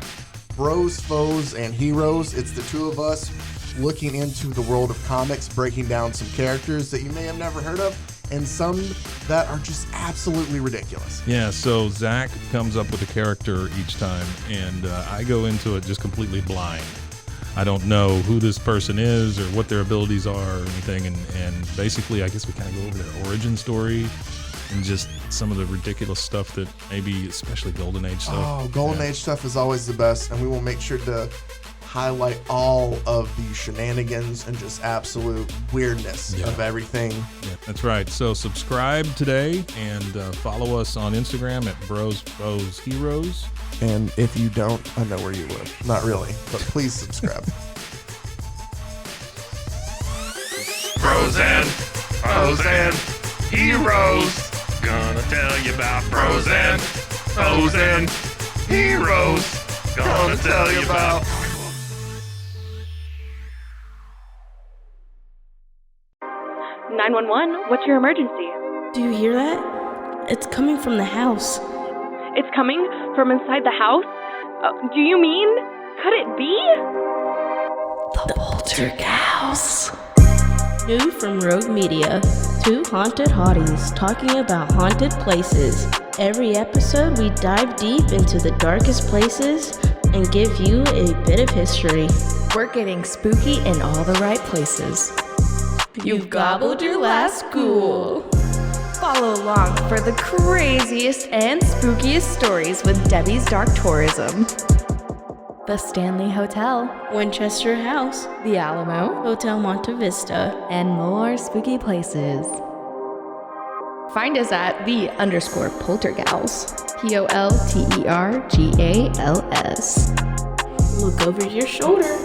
Bros, Foes, and Heroes. It's the two of us looking into the world of comics, breaking down some characters that you may have never heard of, and some that are just absolutely ridiculous. Yeah, so Zach comes up with a character each time, and I go into it just completely blind. I don't know who this person is or what their abilities are or anything, and basically I guess we kind of go over their origin story and just some of the ridiculous stuff that maybe, especially Golden Age stuff. Oh, Golden Age stuff is always the best, and we will make sure to highlight all of the shenanigans and just absolute weirdness of everything. Yeah, that's right. So subscribe today and follow us on Instagram at Bros, Foes, Heroes. And if you don't, I know where you live. Not really, but please subscribe. Pros and heroes. Gonna tell you about pros and heroes. Gonna tell you about. 911, what's your emergency? Do you hear that? It's coming from the house. It's coming from inside the house? Do you mean? Could it be? The Poltergeist. New from Rogue Media. Two haunted hotties talking about haunted places. Every episode we dive deep into the darkest places and give you a bit of history. We're getting spooky in all the right places. You've gobbled your last ghoul. Follow along for the craziest and spookiest stories with Debbie's Dark Tourism. The Stanley Hotel, Winchester House, The Alamo, Hotel Monte Vista, and more spooky places. Find us at _Poltergals. POLTERGALS. Look over your shoulder.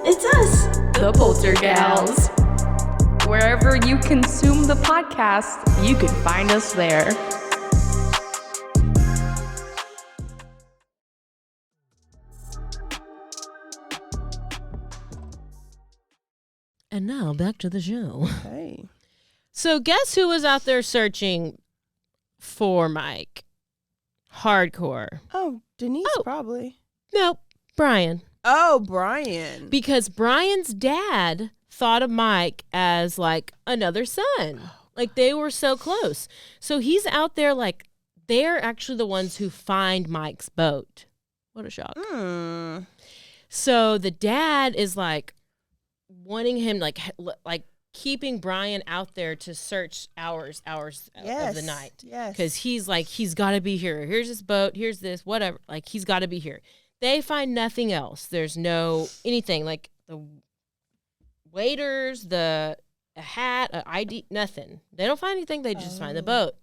It's us, the Poltergals. Wherever you consume the podcast, you can find us there. And now back to the show. Hey. So guess who was out there searching for Mike? Hardcore. Oh, Denise probably. Nope, Brian. Oh, Brian. Because Brian's dad thought of Mike as like another son. Like they were so close. So he's out there like they're actually the ones who find Mike's boat. What a shock. So the dad is like wanting him like keeping Brian out there to search hours of the night. Yes. Because he's like, he's got to be here. Here's this boat. Here's this, whatever. Like he's got to be here. They find nothing else. There's no anything like the waiters, a hat, an ID, nothing. They don't find anything. They just find the boat.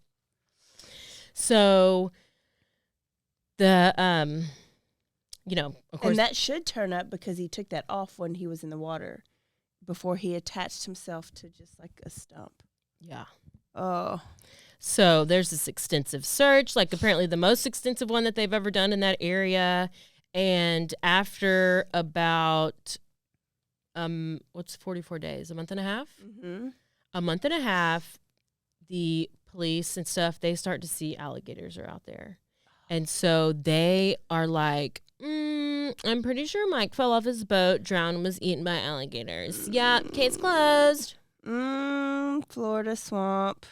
So the of course, and that should turn up because he took that off when he was in the water before he attached himself to just like a stump. Yeah. Oh. So there's this extensive search, like apparently the most extensive one that they've ever done in that area. And after about 44 days, a month and a half? Mm-hmm. A month and a half, the police and stuff, they start to see alligators are out there. And so they are like, I'm pretty sure Mike fell off his boat, drowned, and was eaten by alligators. Yeah, case closed. Florida swamp.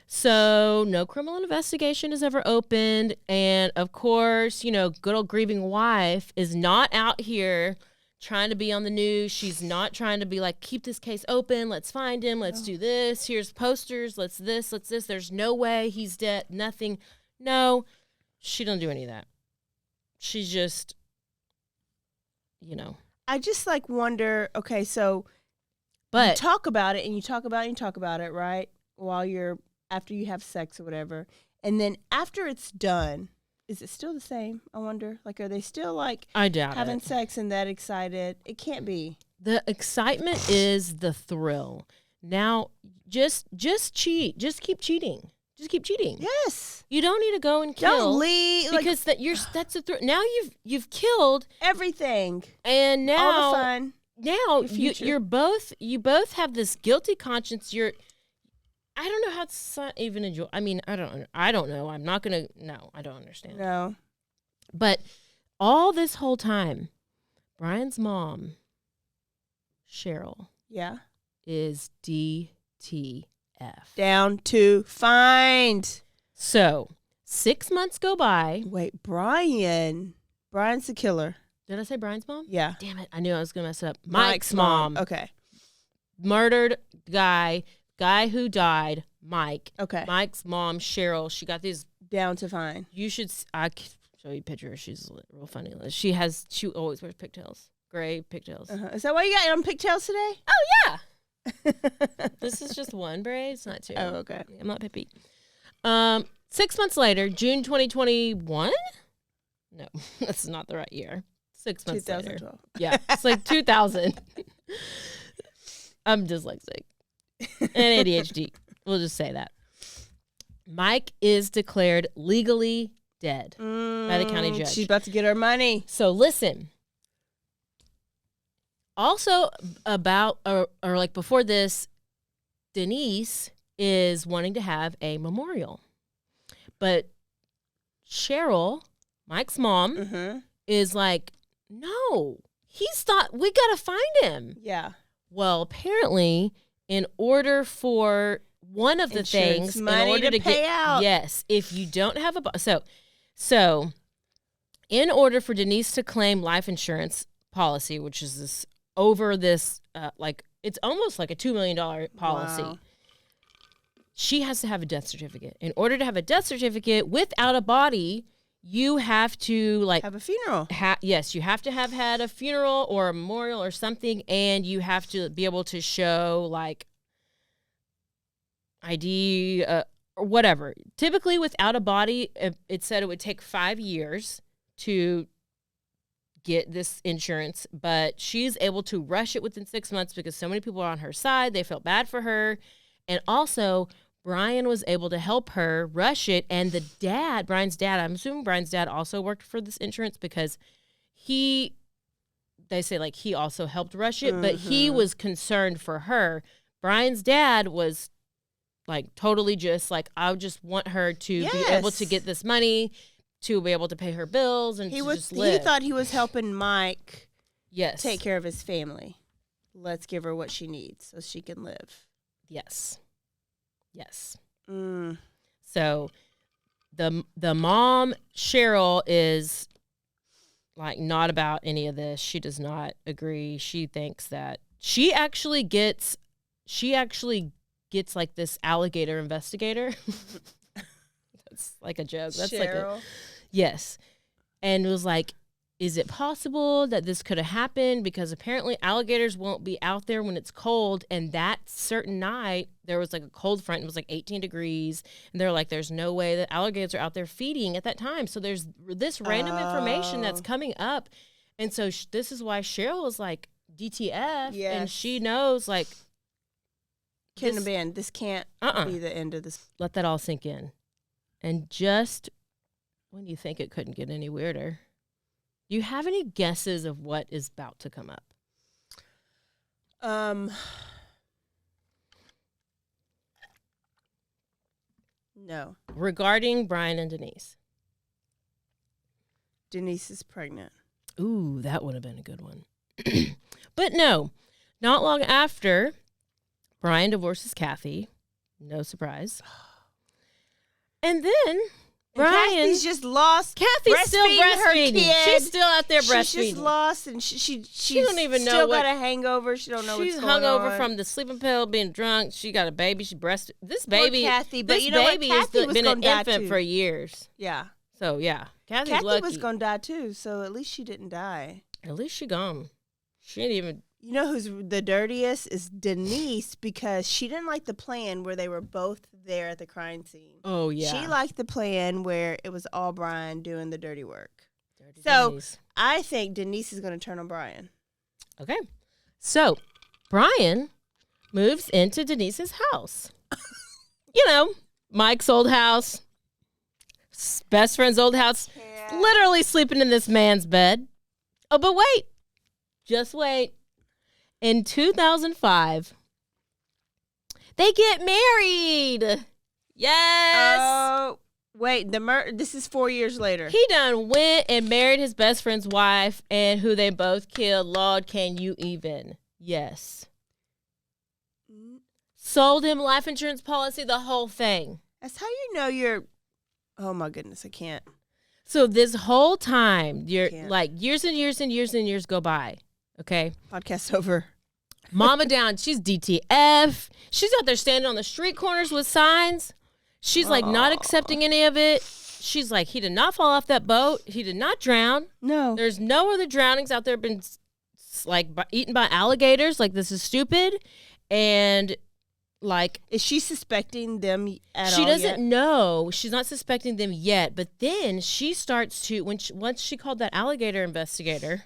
So no criminal investigation is ever opened. And, of course, good old grieving wife is not out here trying to be on the news. She's not trying to be like, keep this case open. Let's find him. Let's do this. Here's posters. Let's this. There's no way he's dead. Nothing. No, she don't do any of that. She's just, I just wonder, okay, so you talk about it and you talk about it and you talk about it, right? After you have sex or whatever. And then after it's done, is it still the same? I wonder. Are they still I doubt having it. sex and that excited? It can't be. The excitement is the thrill. Now, just cheat. Just keep cheating. Just keep cheating. Yes. You don't need to go and kill. Don't leave. Because that's a thrill. Now you've killed everything. And now all the fun. Now you both have this guilty conscience. I don't know how to even enjoy. I mean, I don't know. I'm not going to. No, I don't understand. No. But all this whole time, Brian's mom, Cheryl, is DTF. Down to find. So 6 months go by. Wait, Brian's the killer. Did I say Brian's mom? Yeah. Damn it. I knew I was going to mess it up. Mike's mom. Okay. Murdered guy who died, Mike. Okay. Mike's mom, Cheryl. She got these. Down to find. I can show you a picture. She's real funny. She always wears pigtails. Gray pigtails. Is that why you got on pigtails today? Oh, yeah. This is just one braid. It's not two. Oh, okay. I'm not Pippi. 6 months later, June 2021? No, that's not the right year. 6 months later. 2012. Yeah, it's 2000. I'm dyslexic and ADHD. We'll just say that. Mike is declared legally dead by the county judge. She's about to get her money. So listen. Also about, or before this, Denise is wanting to have a memorial. But Cheryl, Mike's mom, is like, no, he's not, we got to find him. Yeah. Well, apparently, in order for one of the Insurance things, money in order to pay get, out. yes, if you don't have so in order for Denise to claim life insurance policy, which is this, it's almost like a $2 million policy. Wow. She has to have a death certificate. In order to have a death certificate without a body, you have to have a funeral. Yes, you have to have had a funeral or a memorial or something, and you have to be able to show ID or whatever. Typically, without a body, it said it would take 5 years to get this insurance, but she's able to rush it within 6 months because so many people are on her side. They felt bad for her, and also Brian was able to help her rush it. And Brian's dad, I'm assuming Brian's dad also worked for this insurance because they say he also helped rush it, but he was concerned for her. Brian's dad was totally just I just want her to be able to get this money, to be able to pay her bills, and just live. He thought he was helping Mike take care of his family. Let's give her what she needs so she can live. Yes. Yes. So the mom, Cheryl, is not about any of this. She does not agree. She thinks that she actually gets this alligator investigator. That's a joke. That's Cheryl. Yes. And it was is it possible that this could have happened? Because apparently alligators won't be out there when it's cold. And that certain night, there was like a cold front. It was like 18 degrees. And they're like, there's no way that alligators are out there feeding at that time. So there's this random information that's coming up. And so this is why Cheryl is like, DTF. Yes. And she knows, like, Couldn't have been. This can't be the end of this. Let that all sink in. And just when you think it couldn't get any weirder, do you have any guesses of what is about to come up? No. Regarding Brian and Denise. Denise is pregnant. Ooh, that would have been a good one. But no, not long after, Brian divorces Kathy. No surprise. And then Brian, Kathy's just lost. Kathy's still breastfeeding. Her kid. She's still out there breastfeeding. She's just lost, and she don't even know still what, got a hangover. She don't know what's going on. She's hungover from the sleeping pill, being drunk. She got a baby. She breast. This baby, poor Kathy, but this you know baby what? has Kathy was been an gonna die infant too. for years. Yeah. So yeah, Kathy was gonna die too. So at least she didn't die. At least she gone. She didn't even. You know who's the dirtiest is Denise, because she didn't like the plan where they were both there at the crime scene. Oh, yeah. She liked the plan where it was all Brian doing the dirty work. Denise. I think Denise is going to turn on Brian. Okay. So Brian moves into Denise's house. You know, Mike's old house, best friend's old house, literally sleeping in this man's bed. Oh, but wait. Just wait. In 2005, they get married. Yes. Oh, wait. This is 4 years later. He done went and married his best friend's wife, and who they both killed. Lord, can you even? Yes. Sold him life insurance policy, the whole thing. That's how you know you're. Oh my goodness, I can't. So this whole time, you're like years and years and years and years go by. Okay. Podcast over. Mama down. She's DTF. She's out there standing on the street corners with signs. She's like not accepting any of it. She's like, he did not fall off that boat. He did not drown. No. There's no other drownings out there been like eaten by alligators. Like, this is stupid. And like, is she suspecting them at all? She doesn't yet? know. She's not suspecting them yet. But then she starts to, once she called that alligator investigator,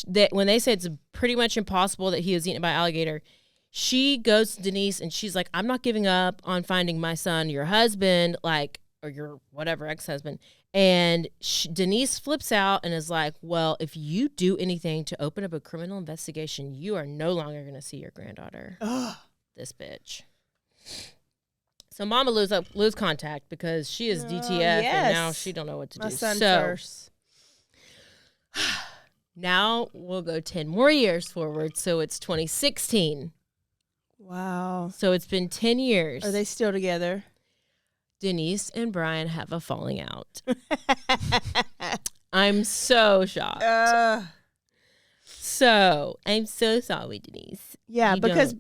that when they said it's pretty much impossible that he was eaten by alligator, she goes to Denise and she's like, I'm not giving up on finding my son, your husband, like, or your whatever ex-husband. And Denise flips out and is like, well, if you do anything to open up a criminal investigation, you are no longer going to see your granddaughter. This bitch. So Mama lose contact because she is DTF and now she don't know what to do. My son first. Now we'll go 10 more years forward. So it's 2016. Wow. So it's been 10 years. Are they still together? Denise and Brian have a falling out. I'm so shocked. So I'm so sorry, Denise. Yeah, because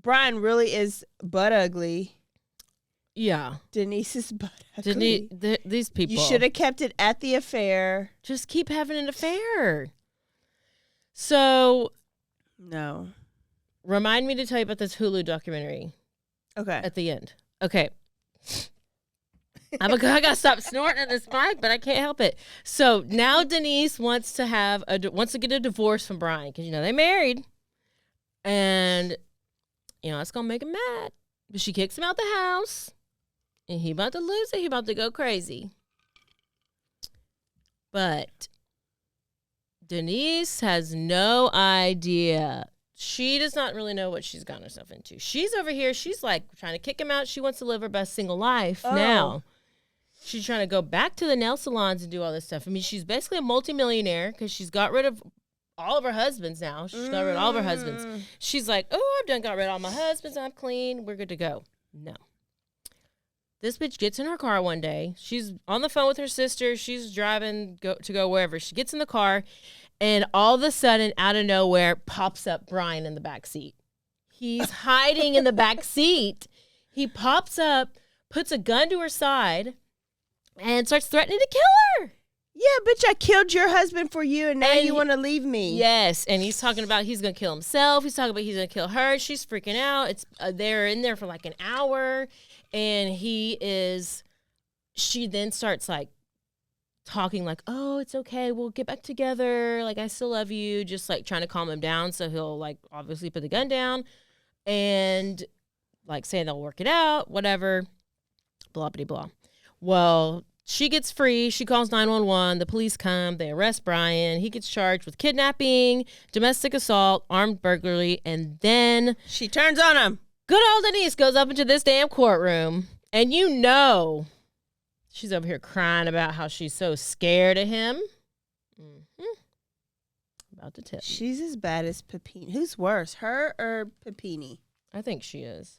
Brian really is butt ugly. Yeah. Denise is butt ugly. These people. You should have kept it at the affair. Just keep having an affair. So. No. Remind me to tell you about this Hulu documentary. Okay. At the end. Okay. I gotta stop snorting at this mic, but I can't help it. So now Denise wants to get a divorce from Brian because they married, and that's gonna make him mad. But she kicks him out the house, and he about to lose it. He about to go crazy. But Denise has no idea. She does not really know what she's gotten herself into. She's over here. She's like trying to kick him out. She wants to live her best single life now. She's trying to go back to the nail salons and do all this stuff. I mean, she's basically a multimillionaire because she's got rid of all of her husbands now. She's got rid of all of her husbands. She's like, oh, I've got rid of all my husbands. I'm clean. We're good to go. No. This bitch gets in her car one day. She's on the phone with her sister. She's driving to go wherever. She gets in the car. And all of a sudden, out of nowhere, pops up Brian in the back seat. He's hiding in the back seat. He pops up, puts a gun to her side, and starts threatening to kill her. Yeah, bitch, I killed your husband for you, and now you want to leave me. Yes, and he's talking about he's going to kill himself. He's talking about he's going to kill her. She's freaking out. It's they're in there for like an hour, and she then starts like talking like, oh, it's okay. We'll get back together. Like, I still love you. Just like trying to calm him down. So he'll like obviously put the gun down and like saying they'll work it out, whatever, blah, blah, blah. Well, she gets free. She calls 911. The police come. They arrest Brian. He gets charged with kidnapping, domestic assault, armed burglary, and then she turns on him. Good old Denise goes up into this damn courtroom, and you know she's over here crying about how she's so scared of him. About to tell you. She's as bad as Papini. Who's worse, her or Papini? I think she is.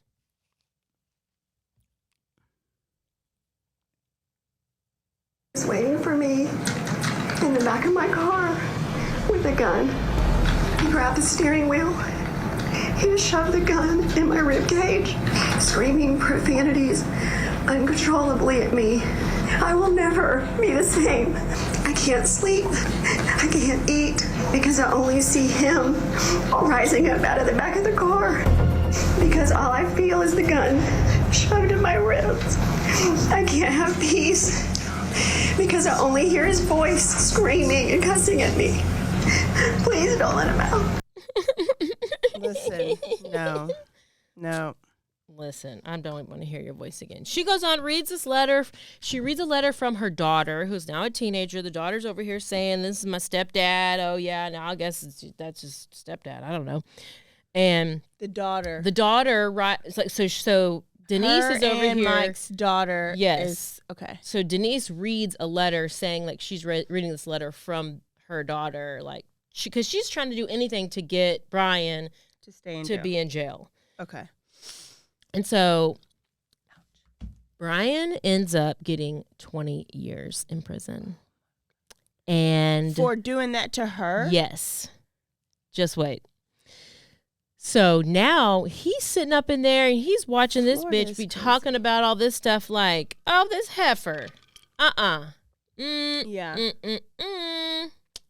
Waiting for me in the back of my car with a gun. He grabbed the steering wheel. He shoved the gun in my rib cage, screaming profanities uncontrollably at me. I will never be the same. I can't sleep. I can't eat because I only see him rising up out of the back of the car because all I feel is the gun shoved in my ribs. I can't have peace because I only hear his voice screaming and cussing at me. Please don't let him out. Listen, no. Listen, I don't want to hear your voice again. She goes on, reads this letter. She reads a letter from her daughter, who's now a teenager. The daughter's over here saying, this is my stepdad. Oh, yeah, now I guess that's just stepdad. I don't know. And the daughter, right? So Denise is over here. Mike's daughter. Yes. Okay. So Denise reads a letter saying, like, she's reading this letter from her daughter, like, because she's trying to do anything to get Brian to stay in to jail. be in jail. Okay. And so Brian ends up getting 20 years in prison. And for doing that to her? Yes. Just wait. So now he's sitting up in there and he's watching this bitch be talking about all this stuff like, oh, this heifer. Yeah.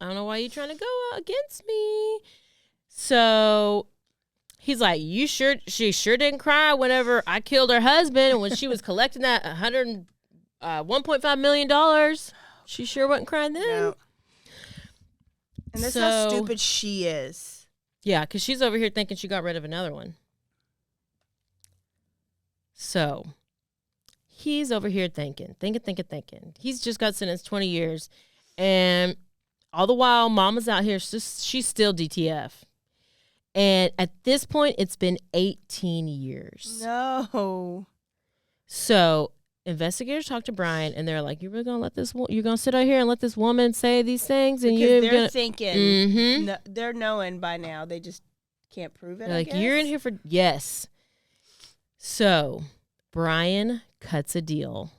I don't know why you're trying to go against me. So he's like, she sure didn't cry whenever I killed her husband. And when she was collecting that $1.5 million, she sure wasn't crying then. No. And that's how stupid she is. Yeah, because she's over here thinking she got rid of another one. So he's over here thinking. He's just got sentenced 20 years. And all the while, Mama's out here, she's still DTF. And at this point, it's been 18 years. No. So investigators talk to Brian, and they're like, "You really gonna you're gonna sit out here and let this woman say these things?" And they're thinking, no, they're knowing by now. They just can't prove it. Like, you're in here for yes. So Brian cuts a deal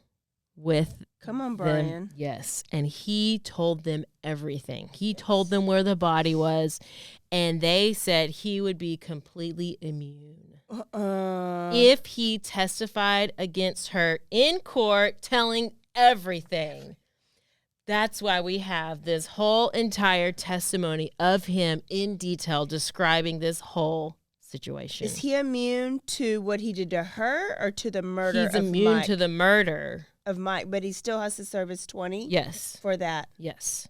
with. Come on, Brian. Them, yes. And he told them everything. He told them where the body was. And they said he would be completely immune if he testified against her in court, telling everything. That's why we have this whole entire testimony of him in detail describing this whole situation. Is he immune to what he did to her or to the murder of Mike? He's immune to the murder of Mike, but he still has to serve his 20? Yes. For that? Yes.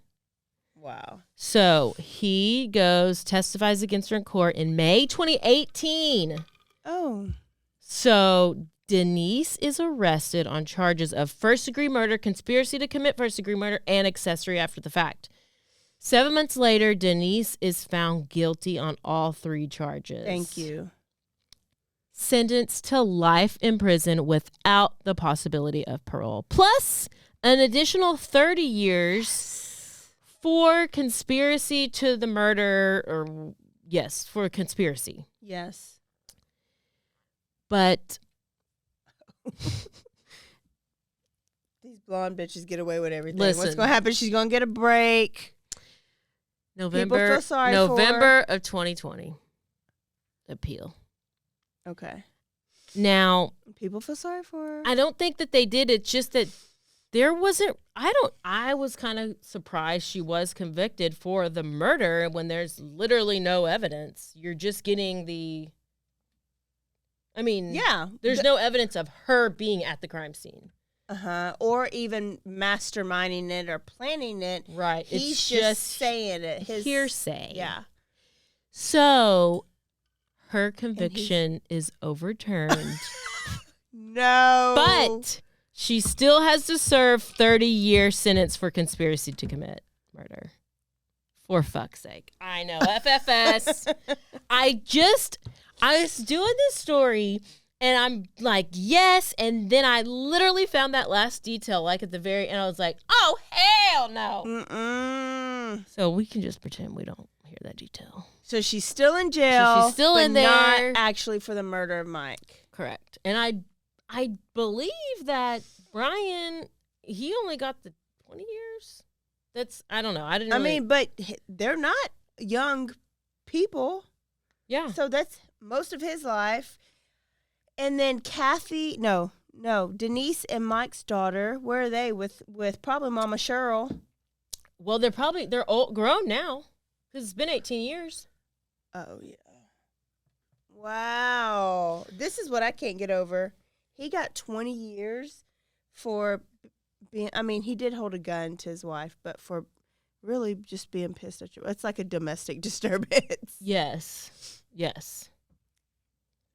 Wow. So he goes, testifies against her in court in May 2018. Oh. So Denise is arrested on charges of first-degree murder, conspiracy to commit first-degree murder, and accessory after the fact. 7 months later, Denise is found guilty on all 3 charges. Thank you. Sentenced to life in prison without the possibility of parole, plus an additional 30 years for conspiracy to the murder, or yes, for conspiracy. Yes. But these blonde bitches get away with everything. Listen, what's going to happen? She's going to get a break. November of 2020. Appeal. Okay. Now, people feel sorry for her. I don't think that they did. It's just that I was kind of surprised she was convicted for the murder when there's literally no evidence. You're just getting there's no evidence of her being at the crime scene. Or even masterminding it or planning it. Right. He's it's just saying it. His hearsay. Yeah. So her conviction is overturned. No. But she still has to serve 30-year sentence for conspiracy to commit murder. For fuck's sake. I know. FFS. I was doing this story and I'm like, yes. And then I literally found that last detail, like at the very end. I was like, oh, hell no. Mm-mm. So we can just pretend we don't hear that detail. So she's still in jail. So she's still in there. Not actually for the murder of Mike. Correct. And I believe that Brian, he only got the 20 years. I don't know. I mean, but they're not young people. Yeah. So that's most of his life. And then Denise and Mike's daughter, where are they with probably Mama Cheryl? Well, they're old, grown now because it's been 18 years. Oh, yeah. Wow. This is what I can't get over. He got 20 years for being, he did hold a gun to his wife, but for really just being pissed at you. It's like a domestic disturbance. Yes.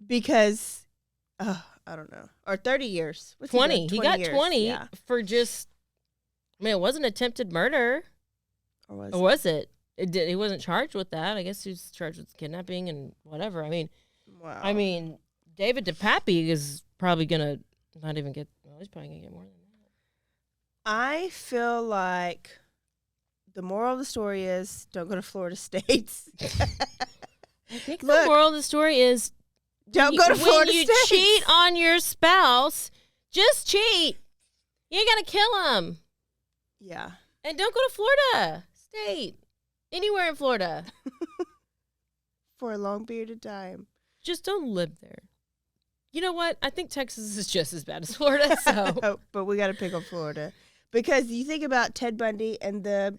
Because, I don't know. Or 30 years. What's 20. He got years? 20 for just, it wasn't attempted murder. Or was it? He wasn't charged with that. I guess he was charged with kidnapping and whatever. Wow. David DePappy is probably going to not even get, he's probably going to get more than that. I feel like the moral of the story is don't go to Florida states. I think the moral of the story is don't go to Florida When you states. cheat on your spouse, just cheat. You ain't got to kill him. Yeah. And don't go to Florida state. Anywhere in Florida. For a long period of time. Just don't live there. You know what? I think Texas is just as bad as Florida. So, but we got to pick on Florida because you think about Ted Bundy and the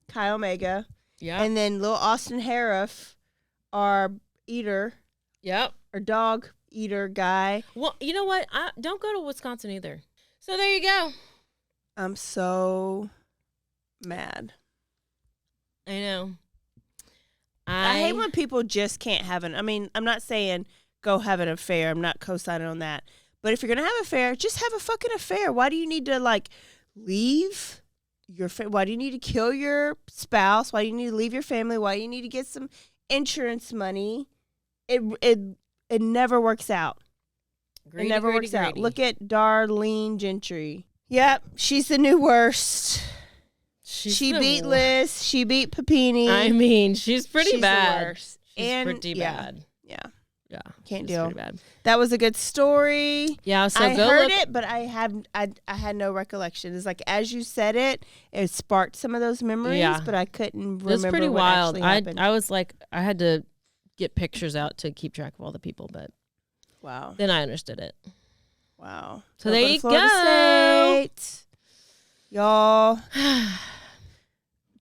Chi Omega, and then little Austin Harriff, our eater, or dog eater guy. Well, you know what? Don't go to Wisconsin either. So there you go. I'm so mad. I know. I hate when people just can't have I'm not saying go have an affair. I'm not co-signing on that. But if you're going to have an affair, just have a fucking affair. Why do you need to, leave your why do you need to kill your spouse? Why do you need to leave your family? Why do you need to get some insurance money? It never works out. It never works out. Look at Darlene Gentry. Yep, she's the new worst. She beat Liz. She beat Papini. She's pretty bad. The worst. She's pretty bad. Yeah. Can't deal. Pretty bad. That was a good story. Yeah, so I go heard look. it, but I had no recollection. It's like as you said it, it sparked some of those memories, but I couldn't remember. It was pretty what wild. actually happened. I was like, I had to get pictures out to keep track of all the people, but wow. Then I understood it. Wow. So there you Florida go. State. Y'all.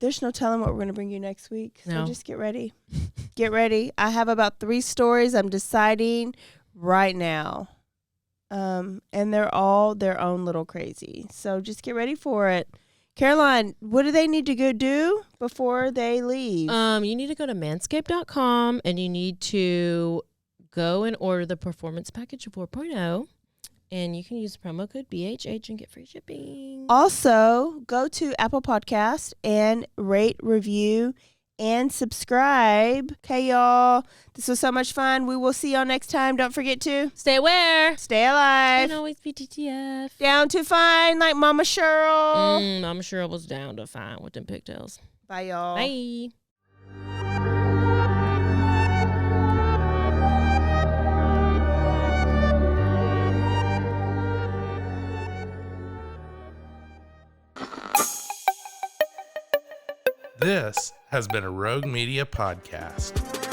There's no telling what we're going to bring you next week. So just get ready. Get ready. I have about 3 stories I'm deciding right now. And they're all their own little crazy. So just get ready for it. Caroline, what do they need to go do before they leave? You need to go to manscaped.com and you need to go and order the Performance Package 4.0. And you can use the promo code BHH and get free shipping. Also, go to Apple Podcasts and rate, review, and subscribe. Okay, y'all. This was so much fun. We will see y'all next time. Don't forget to stay aware, stay alive, and always be TTF. Down to fine, like Mama Cheryl. Mama Cheryl was down to fine with them pigtails. Bye, y'all. Bye. This has been a Rogue Media podcast.